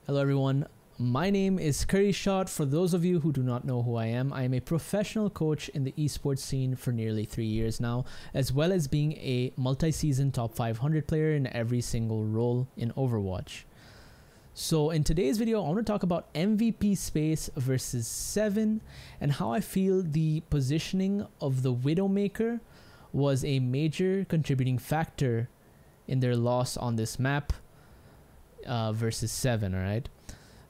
Hello everyone, my name is Curry Shot. For those of you who do not know who I am a professional coach in the esports scene for nearly 3 years now, as well as being a multi-season top 500 player in every single role in Overwatch. So in today's video, I want to talk about MVP space versus 7 and how I feel the positioning of the Widowmaker was a major contributing factor in their loss on this map versus 7. Alright,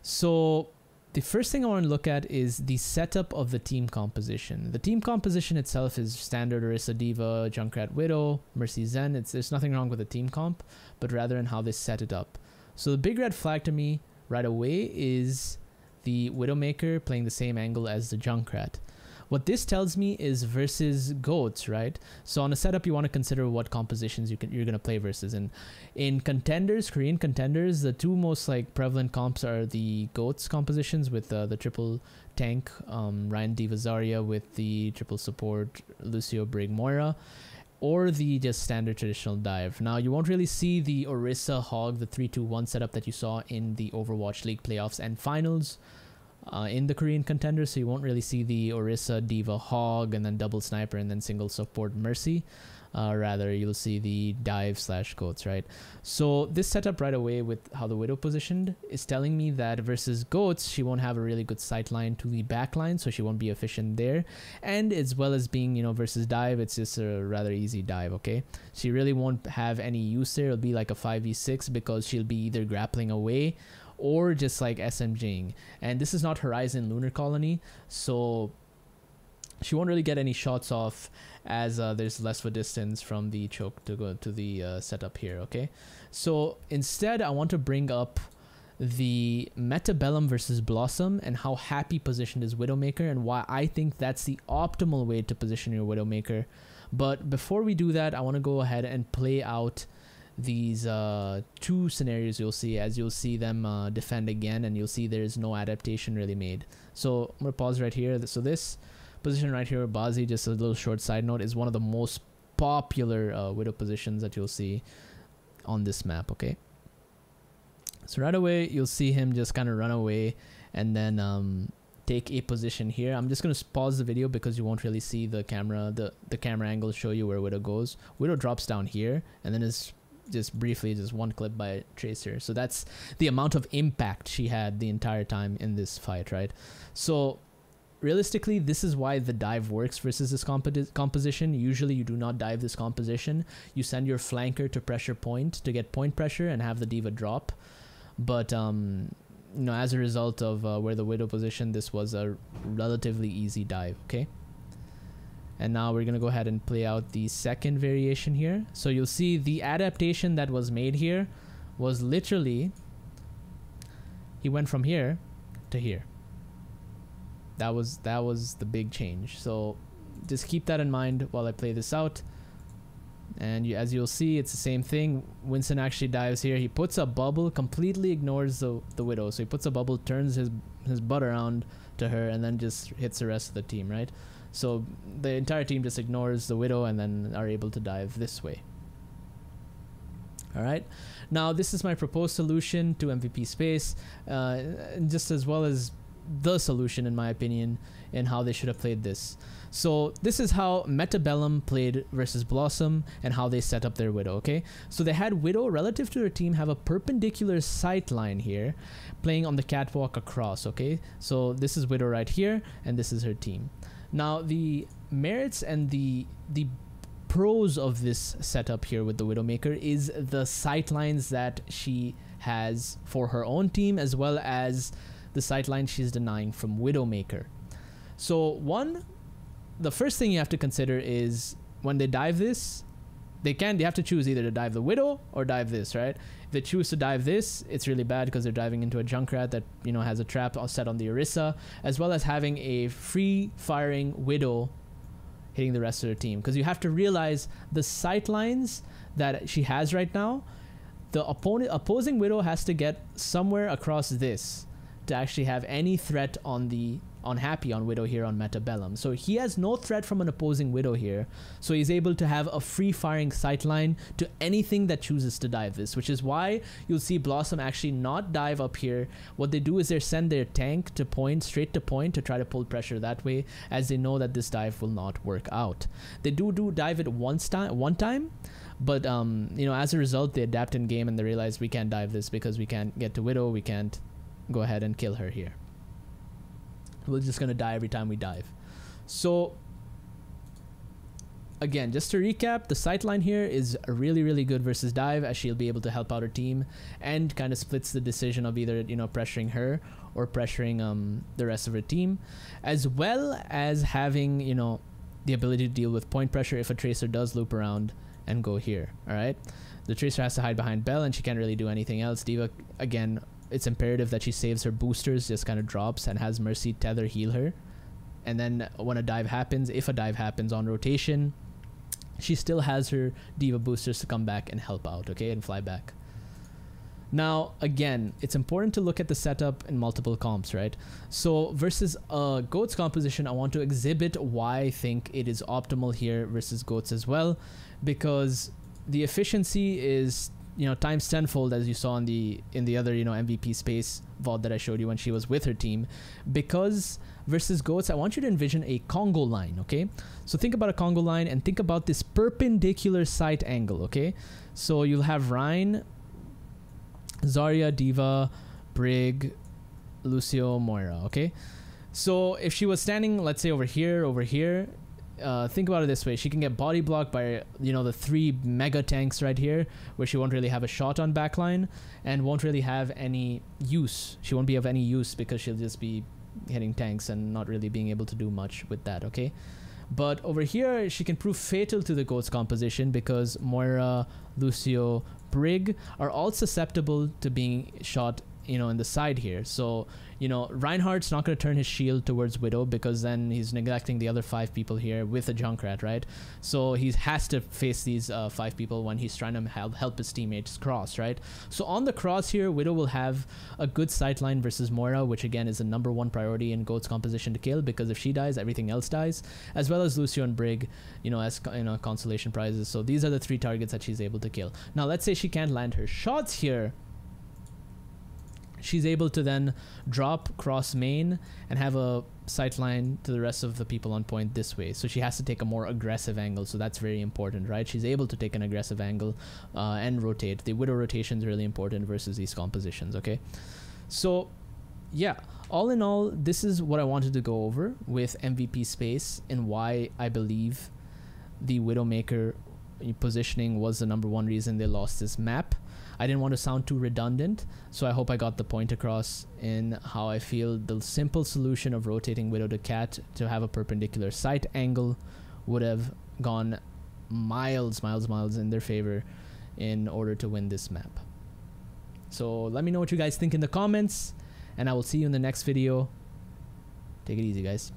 so the first thing I want to look at is the setup of the team composition. The team composition itself is standard Orisa D.Va, Junkrat Widow, Mercy Zen. There's nothing wrong with the team comp, but rather in how they set it up. So the big red flag to me right away is the Widowmaker playing the same angle as the Junkrat. What this tells me is versus GOATs, right? So on a setup, you want to consider what compositions you're going to play versus. And in Contenders, Korean Contenders, the two most prevalent comps are the GOATs compositions with the triple tank, Ryan D.Va Zarya with the triple support, Lucio Brig Moira, or the just standard traditional dive. Now, you won't really see the Orisa Hog, the 3-2-1 setup that you saw in the Overwatch League playoffs and finals in the Korean Contenders, so you won't really see the Orisa D.Va Hog and then double sniper and then single support Mercy. Rather, you'll see the dive / GOATs, right? So this setup right away with how the Widow positioned is telling me that versus GOATs, she won't have a really good sight line to the back line, so she won't be efficient there. And as well as being, versus dive, it's just a rather easy dive, okay? She really won't have any use there. It'll be like a 5v6 because she'll be either grappling away or just SMGing. And this is not Horizon Lunar Colony, so she won't really get any shots off as there's less of a distance from the choke to go to the setup here, okay? So instead, I want to bring up the Metabellum versus Blossom and how happy positioned is Widowmaker and why I think that's the optimal way to position your Widowmaker. But before we do that, I want to go ahead and play out these two scenarios you'll see them defend again, and you'll see there's no adaptation really made. So I'm gonna pause right here. So this position right here, Bazi, just a little short side note, is one of the most popular Widow positions that you'll see on this map, okay? So right away you'll see him just kind of run away and then take a position here. I'm just going to pause the video because you won't really see the camera angle show you where Widow goes. Widow drops down here and then is just briefly one clip by Tracer. So that's the amount of impact she had the entire time in this fight, right? So realistically, this is why the dive works versus this composition. Usually you do not dive this composition. You send your flanker to pressure point to get point pressure and have the D.Va drop. But as a result of where the Widow position, this was a relatively easy dive, okay? And now we're going to go ahead and play out the second variation here. So you'll see the adaptation that was made here was literally, he went from here to here. That was the big change. So just keep that in mind while I play this out. And as you'll see, it's the same thing. Winston actually dives here. He puts a bubble, completely ignores the Widow. So he puts a bubble, turns his butt around to her, and then just hits the rest of the team, right? So the entire team just ignores the Widow and then are able to dive this way. Alright, now this is my proposed solution to MVP space, just as well as the solution in my opinion in how they should have played this. So this is how Metabellum played versus Blossom and how they set up their Widow, okay? So they had Widow relative to their team have a perpendicular sight line here playing on the catwalk across, okay? So this is Widow right here and this is her team. Now the merits and the pros of this setup here with the Widowmaker is the sight lines that she has for her own team, as well as the sight line she's denying from Widowmaker. So the first thing you have to consider is when they dive this, they have to choose either to dive the Widow or dive this, right? If they choose to dive this, it's really bad because they're diving into a Junkrat that has a trap set on the Orisa, as well as having a free firing Widow hitting the rest of their team. Because you have to realize the sight lines that she has right now, the opposing Widow has to get somewhere across this to actually have any threat on the unhappy on Widow here on Metabellum. So he has no threat from an opposing Widow here. So he's able to have a free firing sightline to anything that chooses to dive this, which is why you'll see Blossom actually not dive up here. What they do is they send their tank to point, straight to point, to try to pull pressure that way, as they know that this dive will not work out. They do dive it one time, but you know, as a result, they adapt in game and they realize we can't dive this because we can't get to Widow. We can't go ahead and kill her here. We're just gonna die every time we dive. So again, just to recap, the sightline here is really good versus dive, as she'll be able to help out her team and kind of splits the decision of either, you know, pressuring her or pressuring the rest of her team, as well as having, you know, the ability to deal with point pressure if a tracer does loop around and go here. All right, the tracer has to hide behind Bell and she can't really do anything else. D.Va, again, it's imperative that she saves her boosters, just kind of drops and has Mercy tether heal her, and then when a dive happens, if a dive happens on rotation, she still has her D.Va boosters to come back and help out, okay, and fly back. Now again, it's important to look at the setup in multiple comps, right? So versus Goat's composition, I want to exhibit why I think it is optimal here versus Goat's as well, because the efficiency is, you know, times tenfold, as you saw in the other, you know, MVP space VOD that I showed you when she was with her team. Because versus Goats, I want you to envision a Congo line, okay? So think about a Congo line and think about this perpendicular sight angle, okay? So you'll have Ryan, Zarya, D.Va, Brig, Lucio, Moira, okay? So if she was standing, let's say over here, think about it this way: she can get body blocked by, you know, the 3 mega tanks right here, where she won't really have a shot on backline and won't really have any use. She won't be of any use because she'll just be hitting tanks and not really being able to do much with that, okay? But over here, she can prove fatal to the Goat's composition because Moira, Lucio, Brig are all susceptible to being shot, you know, in the side here. So, you know, Reinhardt's not going to turn his shield towards Widow because then he's neglecting the other 5 people here with a Junkrat, right? So he has to face these 5 people when he's trying to help his teammates cross, right? So on the cross here, Widow will have a good sightline versus Moira, which again is the #1 priority in Goat's composition to kill, because if she dies, everything else dies, as well as Lucio and Brig, you know, as, you know, consolation prizes. So these are the 3 targets that she's able to kill. Now let's say she can't land her shots here. She's able to then drop cross main and have a sightline to the rest of the people on point this way. So she has to take a more aggressive angle. So that's very important, right? She's able to take an aggressive angle and rotate. The Widow rotation is really important versus these compositions, okay? So yeah, all in all, this is what I wanted to go over with MVP space and why I believe the Widowmaker positioning was the #1 reason they lost this map. I didn't want to sound too redundant, so I hope I got the point across in how I feel the simple solution of rotating Widow to Cat to have a perpendicular sight angle would have gone miles in their favor in order to win this map. So let me know what you guys think in the comments, and I will see you in the next video. Take it easy, guys.